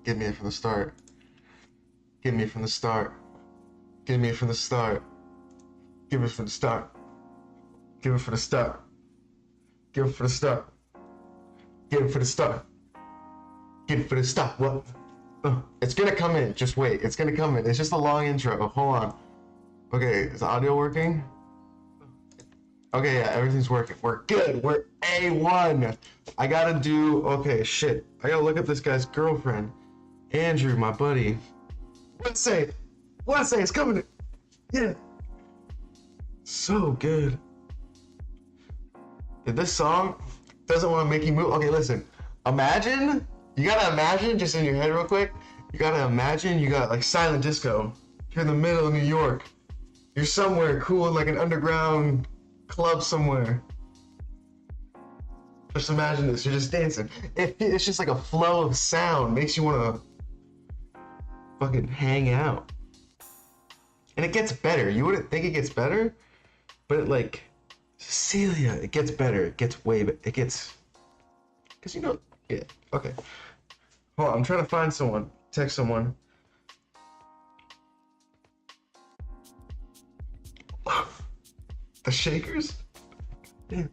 Give me it from the start. Give me it from the start. Give me it from the start. Give it from the start. Give it from the start. Give it from the start. Give it from the start. Give it from the start. What? It's gonna come in. Just wait. It's gonna come in. It's just a long intro. Hold on. Okay, is the audio working? Okay, yeah, everything's working. We're good. We're A1. I gotta do. Okay, shit. I gotta look up this guy's girlfriend. Andrew, my buddy. Let's say it's coming. Yeah. So good. If this song doesn't want to make you move, okay, listen. Imagine, you gotta imagine, just in your head real quick, you gotta imagine you got like silent disco. You're in the middle of New York. You're somewhere cool, like an underground club somewhere. Just imagine this, you're just dancing. It's just like a flow of sound, makes you wanna fucking hang out. And it gets better. You wouldn't think it gets better, but it like, Cecilia, it gets better. It gets way better. It gets, cause you know, yeah, okay. Hold on, I'm trying to find someone, text someone. The Shakers? Yeah.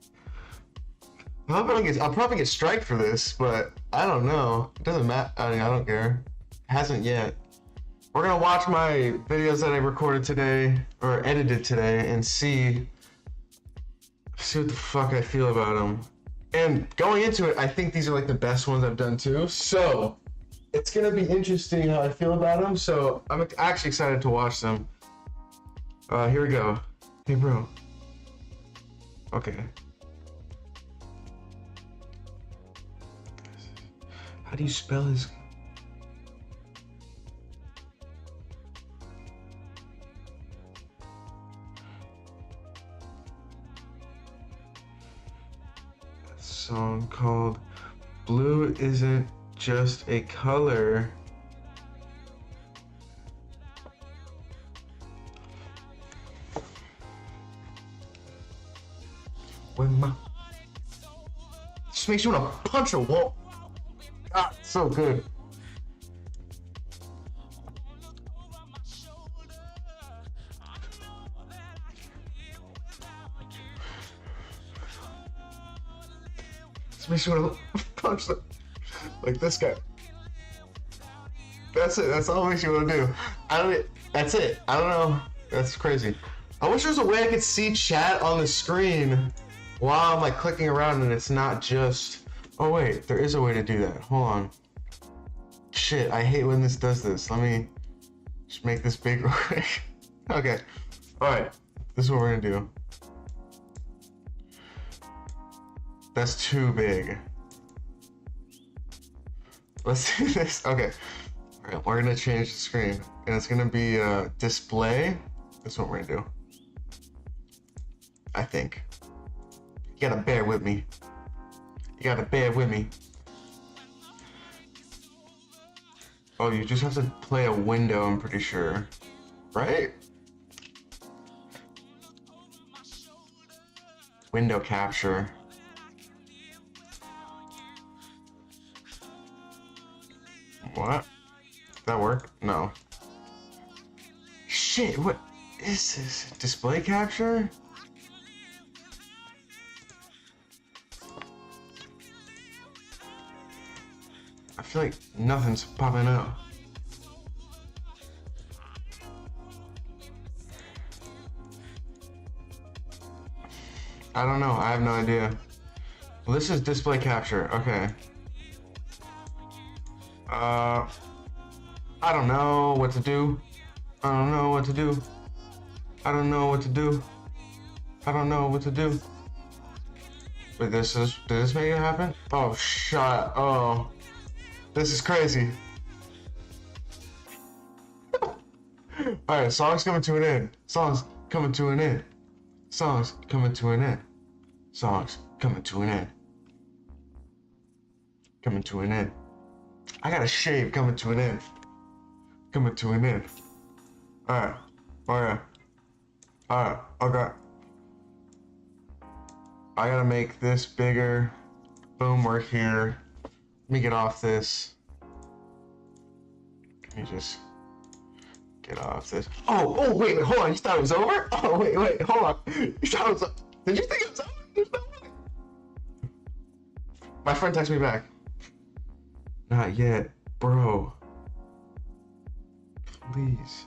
I'll probably get striked for this, but I don't know. It doesn't matter. I mean, I don't care. Hasn't yet. We're gonna watch my videos that I recorded today or edited today and see what the fuck I feel about them. And going into it, I think these are like the best ones I've done too. So it's gonna be interesting how I feel about them. So I'm actually excited to watch them. Here we go. Hey, bro. Okay. How do you spell his? A song called "Blue Isn't Just a Color." When my just makes you want to punch a wall. God, so good. Just makes you want to punch them. Like this guy. That's it. That's all it makes you want to do. That's it. I don't know. That's crazy. I wish there was a way I could see chat on the screen while I'm like clicking around and it's not just. Oh wait, there is a way to do that. Hold on. Shit, I hate when this does this. Let me just make this big real quick. Okay. Alright. This is what we're gonna do. That's too big. Let's do this. Okay. Alright, we're gonna change the screen. And it's gonna be display. That's what we're gonna do. I think. You gotta bear with me. You gotta bear with me. Oh, you just have to play a window, I'm pretty sure. Right? Window capture. What? Did that work? No. Shit, what is this? Display capture? I feel like nothing's popping out. I don't know. I have no idea. Well, this is display capture. Okay. I don't know what to do. I don't know what to do. I don't know what to do. I don't know what to do. Wait, did this make it happen? Oh, shut. Oh. This is crazy. Alright, song's coming to an end. Song's coming to an end. Song's coming to an end. Song's coming to an end. Coming to an end. I got a shave coming to an end. Coming to an end. Alright. Alright. Alright. Okay. I gotta make this bigger. Boom, we're here. Let me get off this. Let me just get off this. Oh, wait, hold on. You thought it was over? Oh, wait, hold on. You thought it was over? Did you think it was over? There's no way. My friend texted me back. Not yet, bro. Please.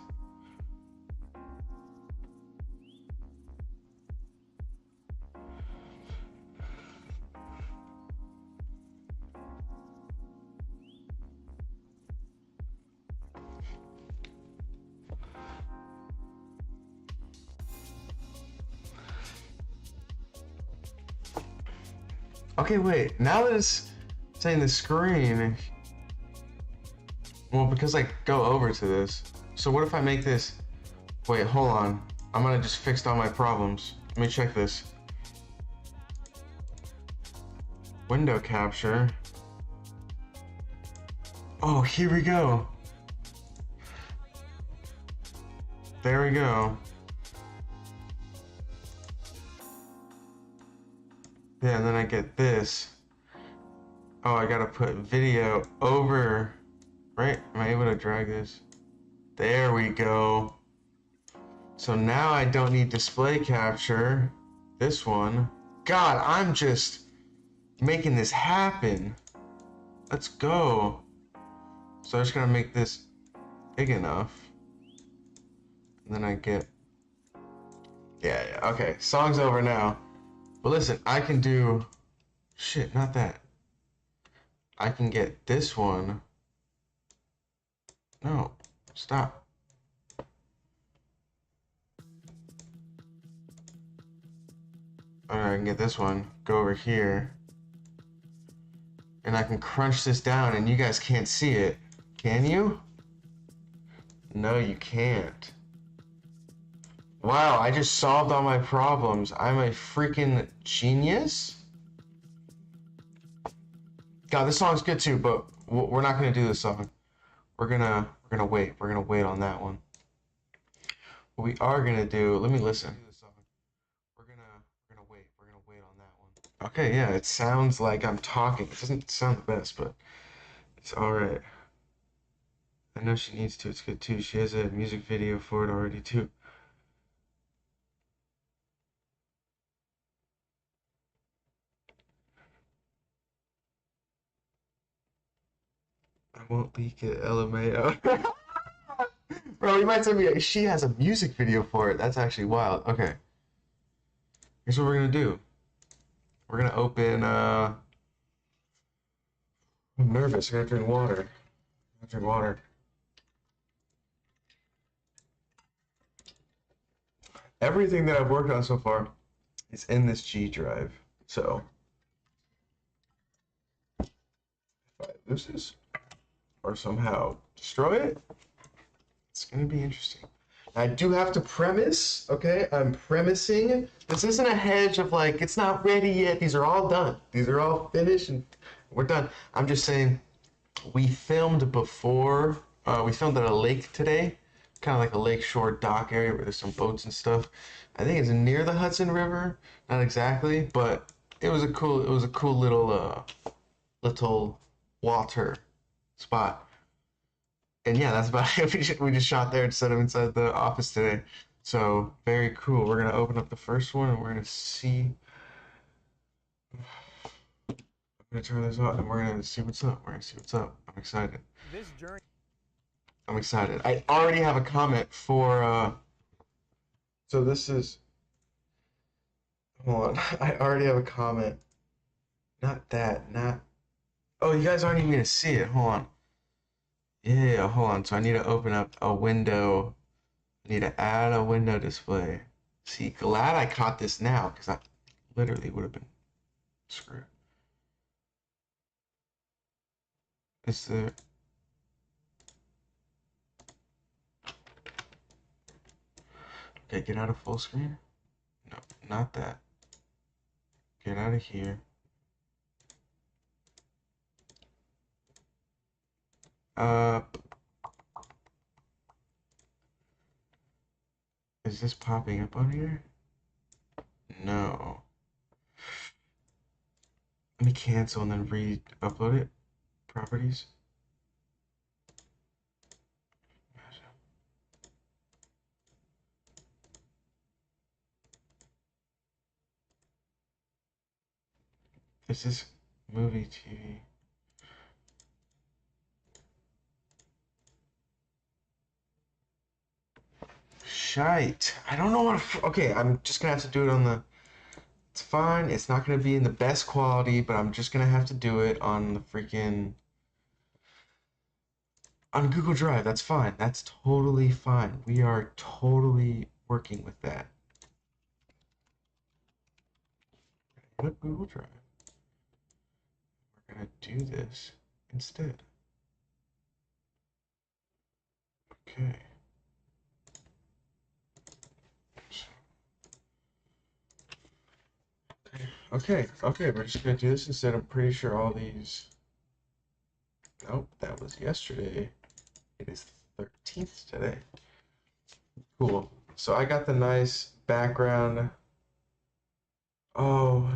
Okay, wait. Now that it's saying the screen, well, because I go over to this. So what if I make this? Wait, hold on. I'm gonna just fix all my problems. Let me check this. Window capture. Oh, here we go. There we go. Yeah, and then I get this. Oh, I gotta put video over, right? Am I able to drag this? There we go. So now I don't need display capture. This one. God, I'm just making this happen. Let's go. So I'm just gonna make this big enough. And then I get, yeah, okay. Song's over now. But listen, I can do, shit, not that. I can get this one. No, stop. Alright, I can get this one, go over here. And I can crunch this down and you guys can't see it. Can you? No, you can't. Wow, I just solved all my problems. I'm a freaking genius. God, this song's good too, but we're not gonna do this song. We're gonna wait. We're gonna wait on that one. What we are gonna do, let me listen. We're gonna wait. We're gonna wait on that one. Okay, yeah, it sounds like I'm talking. It doesn't sound the best, but it's alright. I know she needs to, it's good too. She has a music video for it already too. I won't leak it, LMAO. Bro, you might tell me she has a music video for it. That's actually wild. Okay. Here's what we're gonna do. We're gonna open, I'm nervous. I gotta drink water. Everything that I've worked on so far is in this G drive. So, if I lose this or somehow destroy it, it's gonna be interesting. I do have to premise, okay? I'm premising. This isn't a hedge of like, it's not ready yet. These are all done. These are all finished and we're done. I'm just saying, we filmed before, we filmed at a lake today, kind of like a lakeshore dock area where there's some boats and stuff. I think it's near the Hudson River, not exactly, but it was a cool little water spot. And yeah, that's about it. We just shot there and set them inside the office today. So very cool. We're gonna open up the first one and we're gonna see. I'm gonna turn this on and we're gonna see what's up. I'm excited. This journey. I'm excited. I already have a comment for. So this is. Hold on. I already have a comment. Not that. Not. Oh, you guys aren't even gonna see it. Hold on. Yeah, hold on. So I need to open up a window. I need to add a window display. See, glad I caught this now because I literally would have been screwed. Is there? Okay, get out of full screen. No, not that. Get out of here. Is this popping up on here? No. Let me cancel and then re-upload it. Properties. Is this movie TV? Shite. I don't know what. Okay, I'm just gonna have to do it on the. It's fine. It's not gonna be in the best quality, but I'm just gonna have to do it on the freaking. On Google Drive. That's fine. That's totally fine. We are totally working with that. Put Google Drive. We're gonna do this instead. Okay. Okay, we're just gonna do this instead. I'm pretty sure all these. Nope, that was yesterday. It is the 13th today. Cool. So I got the nice background. Oh.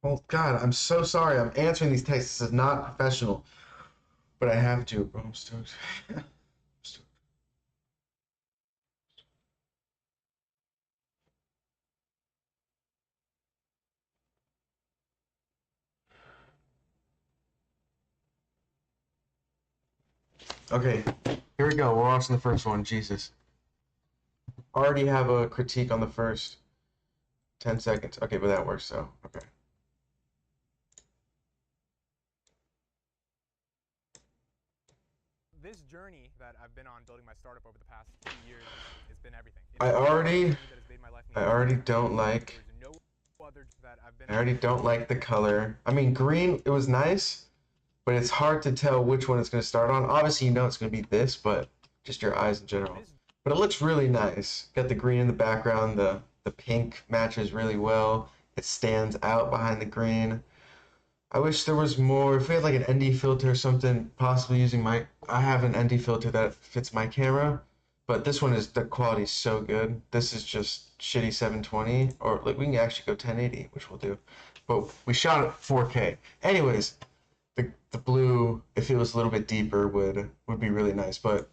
Oh God, I'm so sorry. I'm answering these texts. This is not professional, but I have to. Bro, I'm stoked. Okay, here we go. We're watching the first one. Jesus. Already have a critique on the first 10 seconds. Okay, but that works, so, okay. This journey that I've been on building my startup over the past 2 years has been everything. I already don't like the color. I mean, green, it was nice, but it's hard to tell which one it's going to start on. Obviously, you know it's going to be this, but just your eyes in general. But it looks really nice. Got the green in the background, the pink matches really well. It stands out behind the green. I wish there was more. If we had like an ND filter or something, possibly using my. I have an ND filter that fits my camera, but this one is the quality's so good. This is just shitty 720, or like we can actually go 1080, which we'll do. But we shot it 4K. Anyways, the blue, if it was a little bit deeper, would be really nice, but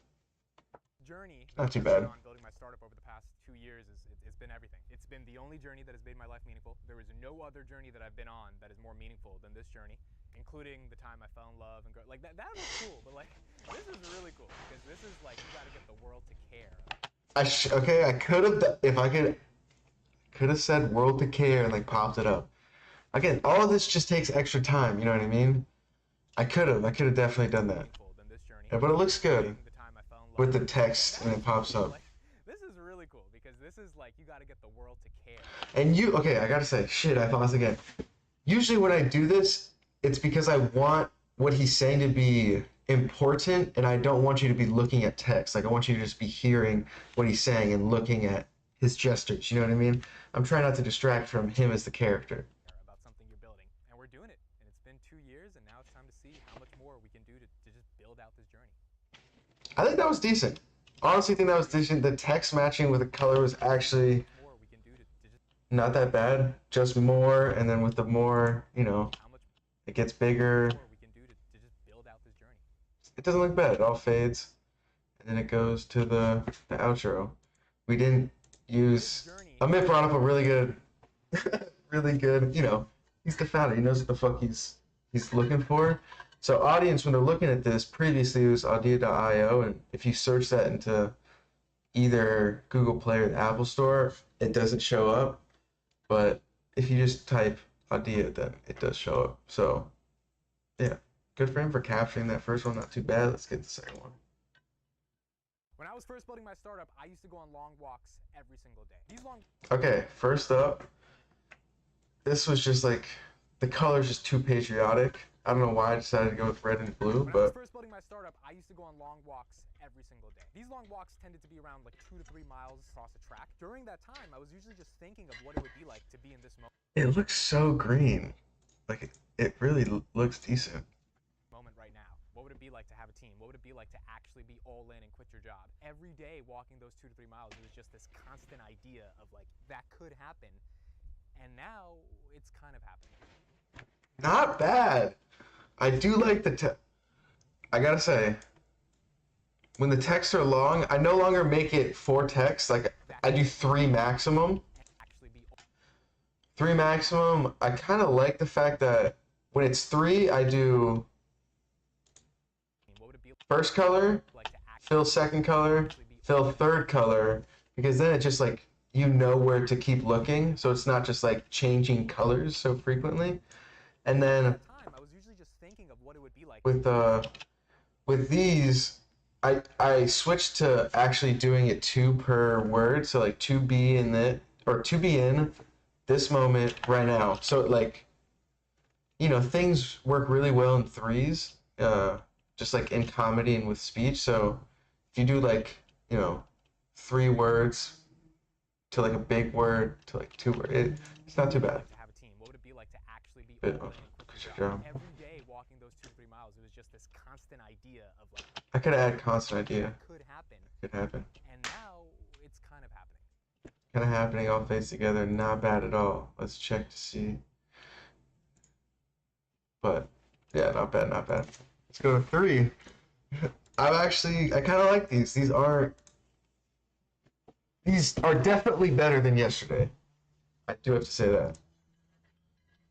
journey not too bad. On building my startup over the past 2 years it's been everything. It's been the only journey that has made my life meaningful. There is no other journey that I've been on that is more meaningful than this journey, including the time I fell in love and like that was cool, but like this is really cool because this is like you got to get the world to care. Okay, I could have, if I could have said world to care and like popped it up. Again, all of this just takes extra time, you know what I mean? I could have definitely done that. Yeah, but it looks good with the text and it pops up. This is really cool because this is like you got to get the world to care. And okay, I gotta say, shit, I paused again. Usually when I do this, it's because I want what he's saying to be important and I don't want you to be looking at text. Like I want you to just be hearing what he's saying and looking at his gestures, you know what I mean? I'm trying not to distract from him as the character. About something you're building, and we're doing it, and it's been 2 years, and now it's time to see how much more we can do to just build out this journey. I think that was decent. Honestly, think that was decent. The text matching with the color was actually not that bad. Just more, and then with the more, you know, it gets bigger. It doesn't look bad. It all fades, and then it goes to the outro. We didn't use. Amit brought up a really good, really good. You know, he's the founder. He knows what the fuck he's looking for. So audience, when they're looking at this, previously it was audio.io, and if you search that into either Google Play or the Apple Store, it doesn't show up. But if you just type audio, then it does show up. So, yeah, good for him for capturing that first one. Not too bad. Let's get the second one. When I was first building my startup, I used to go on long walks every single day. Okay, first up, this was just like, the color's just too patriotic. I don't know why I decided to go with red and blue, but... When I was first building my startup, I used to go on long walks every single day. These long walks tended to be around like 2 to 3 miles across a track. During that time, I was usually just thinking of what it would be like to be in this moment. It looks so green. Like, it really looks decent. Moment right now. What would it be like to have a team? What would it be like to actually be all in and quit your job? Every day walking those 2 to 3 miles, it was just this constant idea of like, that could happen. And now, it's kind of happening. Not bad. I do like the I gotta say, when the texts are long, I no longer make it 4 texts. Like, I do 3 maximum. Actually be 3 maximum. I kind of like the fact that when it's 3, I do what would it be first color, like to fill second color, fill third color, because then it's just like you know where to keep looking, so it's not just like changing colors so frequently. And then time I was usually just thinking of what it would be like with these, I switched to actually doing it 2 per word, so like to be in the or to be in this moment right now. So like, you know, things work really well in 3s, just like in comedy and with speech. So if you do like, you know, 3 words to like a big word to like 2 words, it's not too bad. to have a team. What would it be like to actually be Bit all of in and quick good to go? job. Every day walking those 2 to 3 miles, it was just this constant idea of like I could add constant idea. could happen, Could happen. and now it's kind of happening. Kind of happening all faced together. Not bad at all. Let's check to see. But yeah, not bad, not bad. Let's go to 3. I kind of like these. These are definitely better than yesterday. I do have to say that.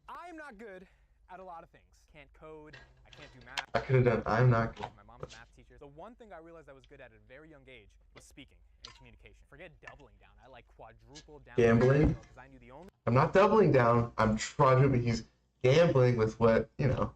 I'm not good at a lot of things. Can't code. I can't do math. I could have done I'm not good. My mom's a math teacher. The one thing I realized I was good at a very young age was speaking and communication. Forget doubling down. I like quadrupled down. Gambling? Because I knew the only I'm not doubling down. I'm trying to. He's gambling with what, you know,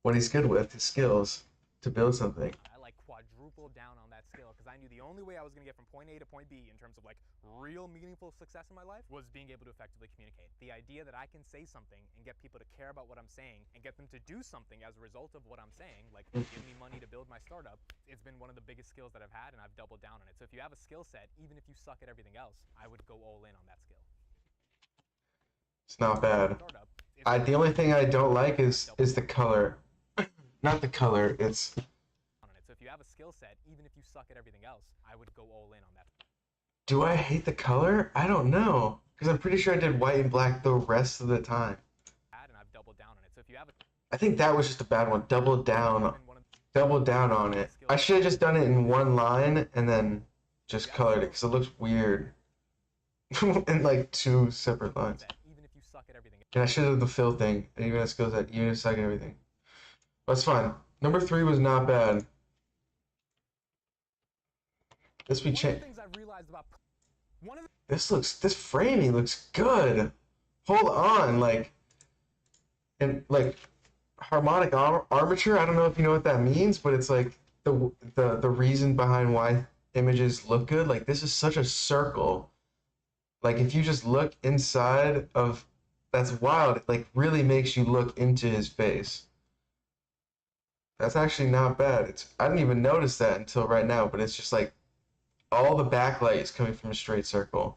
what he's good with, his skills to build something. I like quadrupled down on that skill because I knew the only way I was going to get from point A to point B in terms of like real meaningful success in my life was being able to effectively communicate. The idea that I can say something and get people to care about what I'm saying and get them to do something as a result of what I'm saying, like give me money to build my startup, it's been one of the biggest skills that I've had, and I've doubled down on it. So if you have a skill set, even if you suck at everything else, I would go all in on that skill. It's not bad. Startup, The only thing I don't like is the color. Not the color. It's on it. So if you have a skill set, even if you suck at everything else, I would go all in on that. do I hate the color? I don't know, because I'm pretty sure I did white and black the rest of the time. And I've doubled down on it. So if you have a I think that was just a bad one. Double down on it. I should have just done it in one line and then just colored it, because it looks weird in like 2 separate lines. even if you suck at everything. And I should have the fill thing, and even a skill set, even a second everything. That's fine. Number 3 was not bad. This we One of the change. things I've realized about This framing looks good. Hold on, like, and like harmonic armature. I don't know if you know what that means, but it's like the reason behind why images look good. Like, this is such a circle. Like, if you just look inside of, that's wild. It like really makes you look into his face. That's actually not bad. I didn't even notice that until right now, but it's just like all the backlight is coming from a straight circle.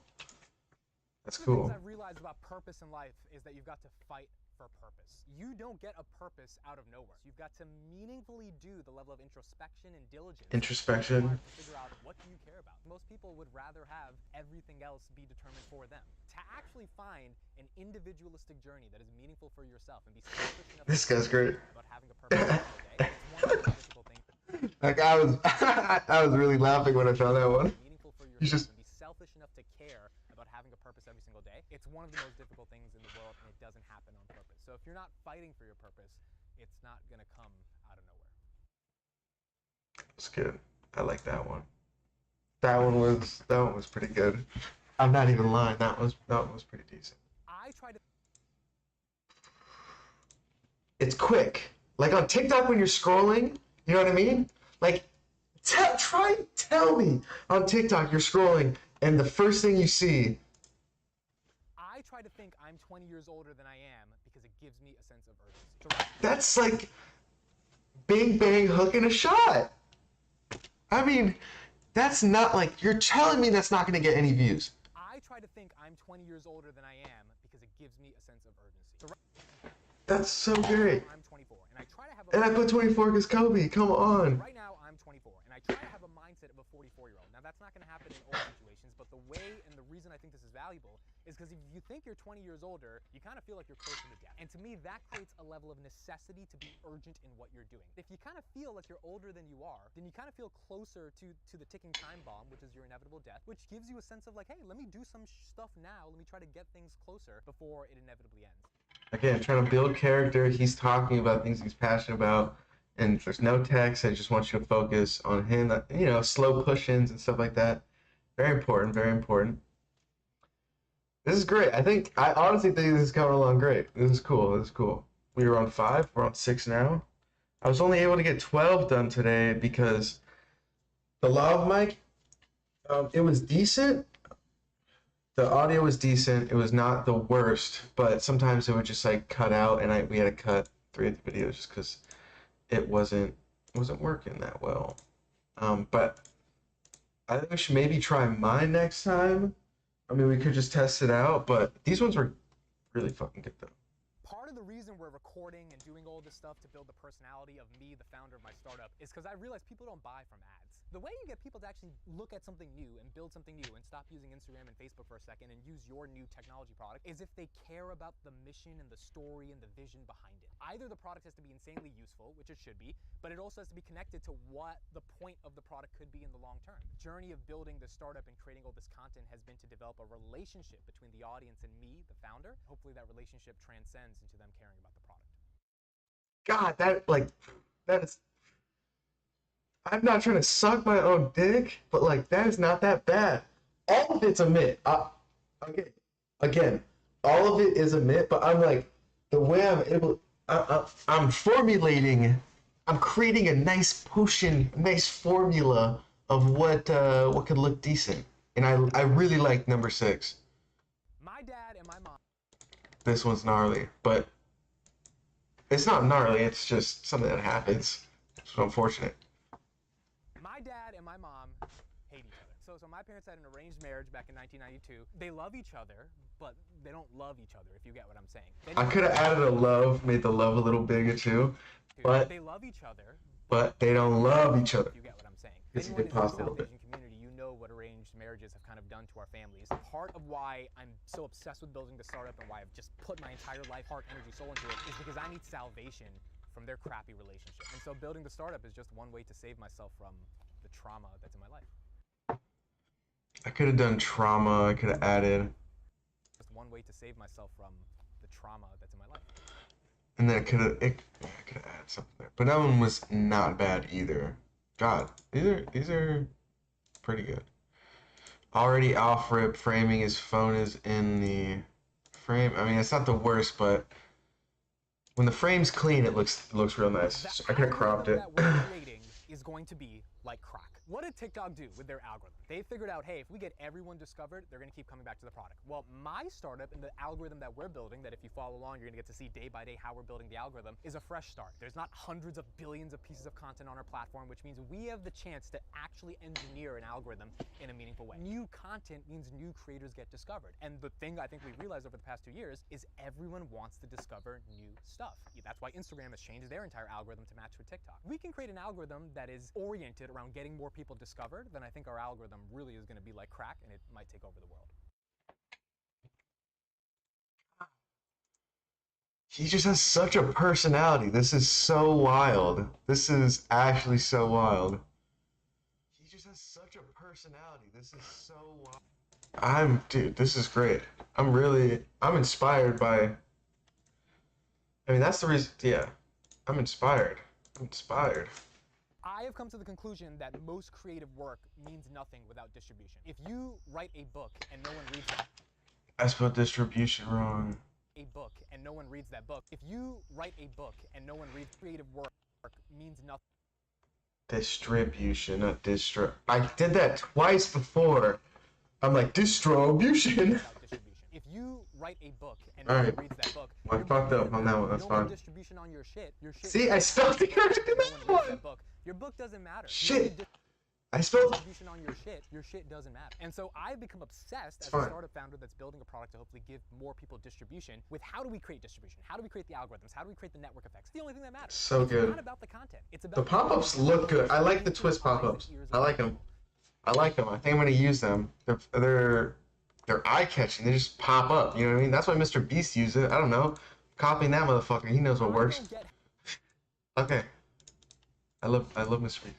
That's cool. One of the things I've realized about purpose in life is that you've got to fight for purpose. You don't get a purpose out of nowhere. You've got to meaningfully do the level of introspection and diligence. Introspection. To figure out what do you care about. Most people would rather have everything else be determined for them. To actually find an individualistic journey that is meaningful for yourself and be selfish enough This guy's great. about having a purpose every day, it's one of the most difficult things. Like, I was really laughing when I found that one. Meaningful for He's yourself just- and be selfish enough to care about having a purpose every single day. It's one of the most difficult things in the world, and it doesn't happen on purpose. So if you're not fighting for your purpose, it's not gonna come out of nowhere. It's good. I like that one. That one was pretty good. I'm not even lying. That one was pretty decent. I try to It's quick. Like on TikTok when you're scrolling, you know what I mean? Like, tell me on TikTok you're scrolling and the first thing you see. I try to think I'm 20 years older than I am because it gives me a sense of urgency. That's like bing bang hooking a shot. I mean, that's not like, you're telling me that's not going to get any views. I try to think I'm 20 years older than I am because it gives me a sense of urgency. That's so great. I'm 24, and I try to have And I put 24 because Kobe. Come on. Right now I'm 24, and I try to have a mindset of a 44-year-old. Now that's not going can happen in all situations, but the way and the reason I think this is valuable is because if you think you're 20 years older, you kind of feel like you're closer to death. And to me, that creates a level of necessity to be urgent in what you're doing. If you kind of feel like you're older than you are, then you kind of feel closer to the ticking time bomb, which is your inevitable death, which gives you a sense of like, hey, let me do some stuff now. Let me try to get things closer before it inevitably ends. Again, trying to build character. He's talking about things he's passionate about, and there's no text. I just want you to focus on him. You know, slow push-ins and stuff like that. Very important. Very important. This is great. I honestly think this is coming along great. This is cool. This is cool. We were on 5. We're on 6 now. I was only able to get 12 done today because the lav mic, it was decent. The audio was decent. It was not the worst, but sometimes it would just like cut out, and we had to cut 3 of the videos just because it wasn't working that well. But I think we should maybe try mine next time. I mean, we could just test it out, but these ones were really fucking good though. Part of the reason we're recording and doing all this stuff to build the personality of me, the founder of my startup, is because I realize people don't buy from ads. The way you get people to actually look at something new and build something new and stop using Instagram and Facebook for a second and use your new technology product is if they care about the mission and the story and the vision behind it. Either the product has to be insanely useful, which it should be, but it also has to be connected to what the point of the product could be in the long term. The journey of building the startup and creating all this content has been to develop a relationship between the audience and me, the founder. Hopefully that relationship transcends into them caring about the product. God, that is. I'm not trying to suck my own dick, but like that is not that bad. All of it's a myth. Again, all of it is a myth. But I'm like, the way I'm able, I'm creating a nice potion, a nice formula of what could look decent. And I really like number 6. My dad and my mom. This one's gnarly, but it's not gnarly. It's just something that happens. It's unfortunate. My dad and my mom hate each other. So my parents had an arranged marriage back in 1992. They love each other, but they don't love each other, if you get what I'm saying. I could have added a love, made the love a little bigger too, but they love each other, but they don't love each other. If you get what I'm saying. It's a Anyone good who's in pause the a little South bit. Asian community, you know what arranged marriages have kind of done to our families. Part of why I'm so obsessed with building the startup and why I've just put my entire life, heart, energy, soul into it is because I need salvation from their crappy relationship. And so building the startup is just one way to save myself from the trauma that's in my life. I could have done trauma. I could have added. Just one way to save myself from the trauma that's in my life. And then I could have added something there. But that one was not bad either. God, these are pretty good. Already off rip, framing his phone is in the frame. I mean, it's not the worst, but when the frame's clean, it looks real nice. I could have cropped it. That we're creating is going to be like crack. What did TikTok do with their algorithm? They figured out, hey, if we get everyone discovered, they're gonna keep coming back to the product. Well, my startup and the algorithm that we're building, that if you follow along, you're gonna get to see day by day how we're building the algorithm, is a fresh start. There's not hundreds of billions of pieces of content on our platform, which means we have the chance to actually engineer an algorithm in a meaningful way. New content means new creators get discovered. And the thing I think we've realized over the past 2 years is everyone wants to discover new stuff. That's why Instagram has changed their entire algorithm to match with TikTok. We can create an algorithm that is oriented around getting more people discovered, then I think our algorithm really is going to be like crack and it might take over the world. He just has such a personality. This is so wild. This is actually so wild. He just has such a personality. This is so wild. Dude, this is great. I'm inspired by, I mean, that's the reason, yeah. I'm inspired. I have come to the conclusion that most creative work means nothing without distribution. If you write a book and no one reads it, I spelled distribution wrong. a book and no one reads that book. If you write a book and no one reads creative work means nothing. Distribution, not distro. I did that twice before. I'm like, distribution. If you write a book and All no right. one reads that book, I fucked up on that one. That's fine. Distribution on your shit. See, I spelled it correctly in that one. Your book doesn't matter. Shit. I spelled distribution on your shit doesn't matter. And so I've become obsessed as a startup founder that's building a product to hopefully give more people distribution with how do we create distribution? How do we create the algorithms? How do we create the network effects? It's the only thing that matters. So good. It's not about the content. It's about the pop-ups look good. I like the twist pop-ups. I like them. I like them. I think I'm gonna use them. They're eye-catching. They just pop up. You know what I mean? That's why Mr. Beast used it. I don't know. Copying that motherfucker. He knows what works. Okay. I love Mr. Beast.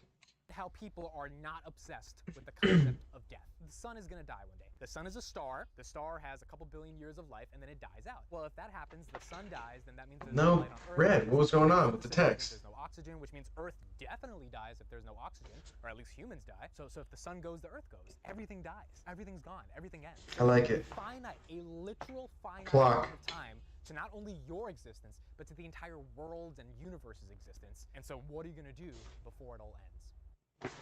How people are not obsessed with the concept of death. The sun is going to die one day. The sun is a star. The star has a couple billion years of life, and then it dies out. Well, if that happens, the sun dies, then that means there's no light on Earth. Red, what was going on with the text? There's no oxygen, which means Earth definitely dies if there's no oxygen, or at least humans die. So if the sun goes, the Earth goes. Everything dies. Everything's gone. Everything ends. I like it. A literal finite Clock. amount of time to not only your existence, but to the entire world's and universe's existence. And so what are you going to do before it all ends?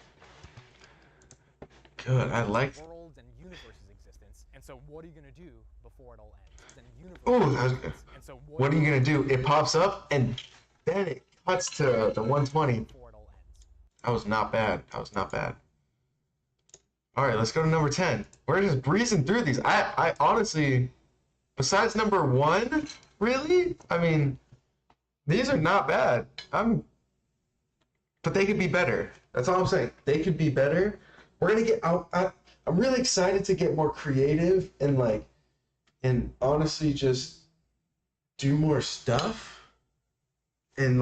Good, I like it. World's and universe's existence. And so what are you going to do before it all ends? And Oh, that was good. And so What are you gonna do? It pops up and then it cuts to the 120. before it all ends? That was not bad. That was not bad. All right, let's go to number 10. We're just breezing through these. I honestly, besides number 1, really? I mean, these are not bad. But they could be better. That's all I'm saying. They could be better. We're gonna get out. I'm really excited to get more creative and honestly just do more stuff and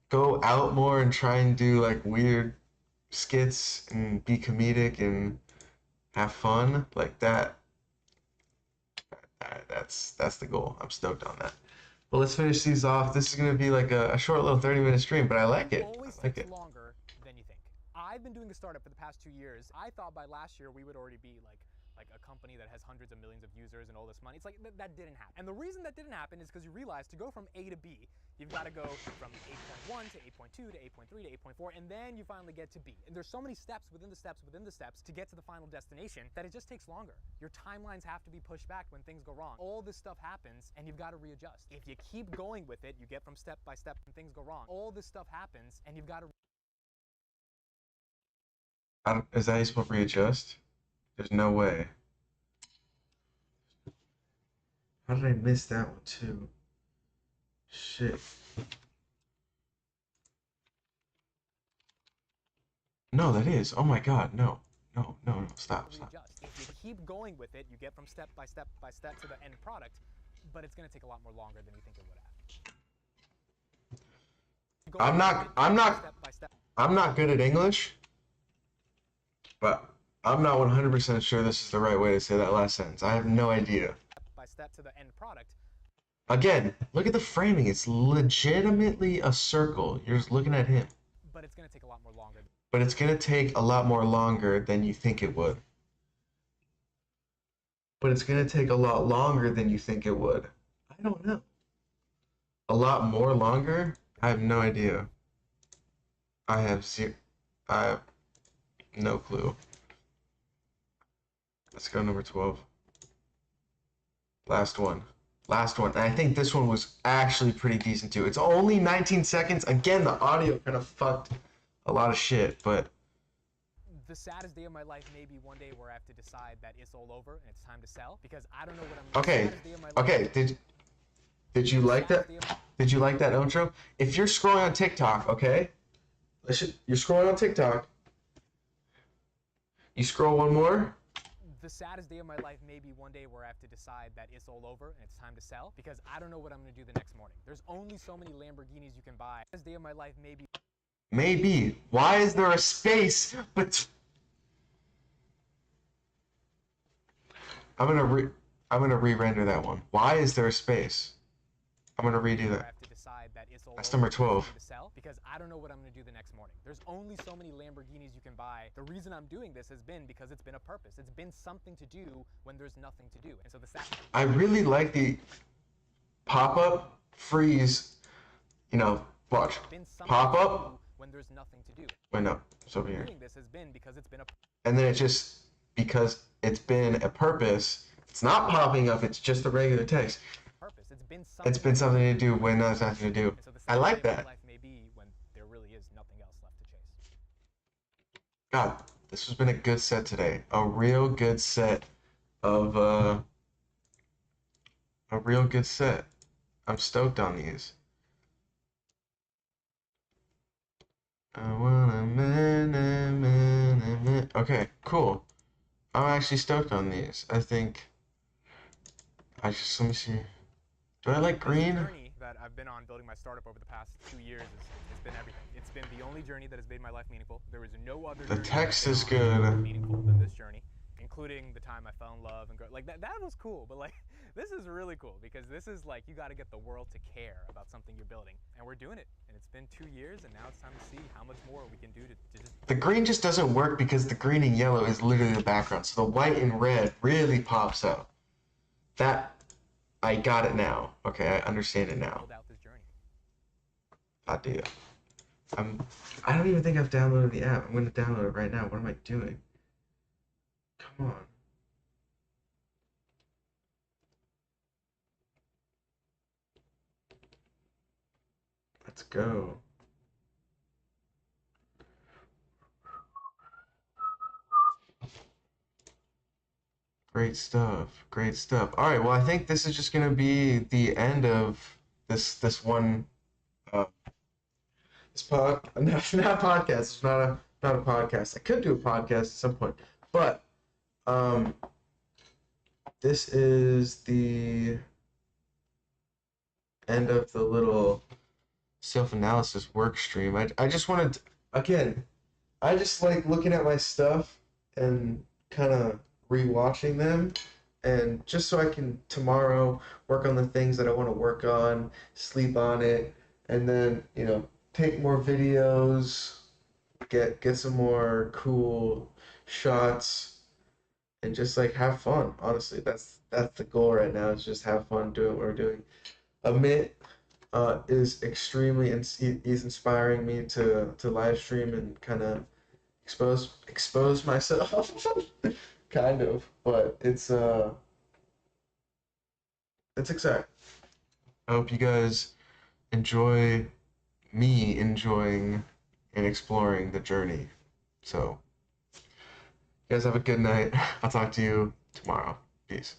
go out more and try and do like weird skits and be comedic and have fun like that. That's the goal. I'm stoked on that. Well, let's finish these off. This is gonna be like a short little 30-minute stream, but I like it. Always I like takes it. longer than you think. I've been doing a startup for the past 2 years. I thought by last year we would already be like a company that has hundreds of millions of users and all this money. It's like that didn't happen. And the reason that didn't happen is because you realize to go from A to B, you've got to go from 8.1 to 8.2 to 8.3 to 8.4, and then you finally get to B. And there's so many steps within the steps within the steps to get to the final destination that it just takes longer. Your timelines have to be pushed back when things go wrong. All this stuff happens and you've got to readjust. If you keep going with it, you get from step by step when things go wrong. All this stuff happens and you've got to Is that how you supposed to readjust? There's no way. How did I miss that one too? Shit. No, that is. Oh my god, no. No, stop. readjust. If you keep going with it, you get from step by step by step to the end product, but it's going to take a lot more longer than you think it would have. I'm not good at English, but I'm not 100% sure this is the right way to say that last sentence. I have no idea. Step by step to the end product. Again, look at the framing. It's legitimately a circle. You're just looking at him. But it's going to take a lot more longer. But it's going to take a lot more longer than you think it would. But it's going to take a lot longer than you think it would. I don't know. A lot more longer? I have no idea. I have no clue. Let's go number 12. Last one. And I think this one was actually pretty decent too. It's only 19 seconds. Again, the audio kind of fucked a lot of shit, but The saddest day of my life may be one day where I have to decide that it's all over and it's time to sell because I don't know what I'm okay. Okay, did you like that? Did you like that outro? If you're scrolling on TikTok, okay? You're scrolling on TikTok. You scroll one more. The saddest day of my life may be one day where I have to decide that it's all over and it's time to sell because I don't know what I'm going to do the next morning. There's only so many Lamborghinis you can buy. This day of my life may be... Maybe. Why is there a space? But I'm gonna re-render that one. Why is there a space? I'm gonna redo that. I have to decide that it's all That's over number and it's 12. time to sell because I don't know what I'm going to do the next morning. There's only so many Lamborghinis you can buy. The reason I'm doing this has been because it's been a purpose. It's been something to do when there's nothing to do. And so I really like the pop-up, freeze, watch. Pop up. When there's nothing to do. Wait, no, it's over here. Doing this has been because it's been a And then because it's been a purpose, it's not popping up, it's just the regular text. purpose. It's been something to do when there's nothing to do. So I like that. life may be when there really is nothing else left to chase. God, this has been a good set today. A real good set of I'm stoked on these. I want a man. Okay, cool. I'm actually stoked on these. I think let me see. Do I like This green? journey that I've been on building my startup over the past 2 years has been everything. It's been the only journey that has made my life meaningful. There is no other The journey text that is I've been on that is more good. meaningful than this journey, including the time I fell in love and like that was cool, but like this is really cool because this is like you got to get the world to care about something you're building, and we're doing it. And it's been 2 years, and now it's time to see how much more we can do to just. The green just doesn't work because the green and yellow is literally the background. So the white and red really pops out. That, I got it now. Okay, I understand it now. Build out this journey. I do. I don't even think I've downloaded the app. I'm going to download it right now. What am I doing? Come on. Let's go. Great stuff. Great stuff. All right. Well, I think this is just gonna be the end of this one. This pod. No, it's not a podcast. It's not a podcast. I could do a podcast at some point, but this is the end of the little self-analysis work stream. I just wanted to, again. I just like looking at my stuff and kind of rewatching them, and just so I can tomorrow work on the things that I want to work on, sleep on it, and then take more videos, get some more cool shots, and just like have fun. Honestly, that's the goal right now. Is just have fun doing what we're doing. Amit is extremely he's inspiring me to live stream and kind of expose myself kind of, but it's exciting. I hope you guys enjoy me enjoying and exploring the journey. So you guys have a good night. I'll talk to you tomorrow. Peace.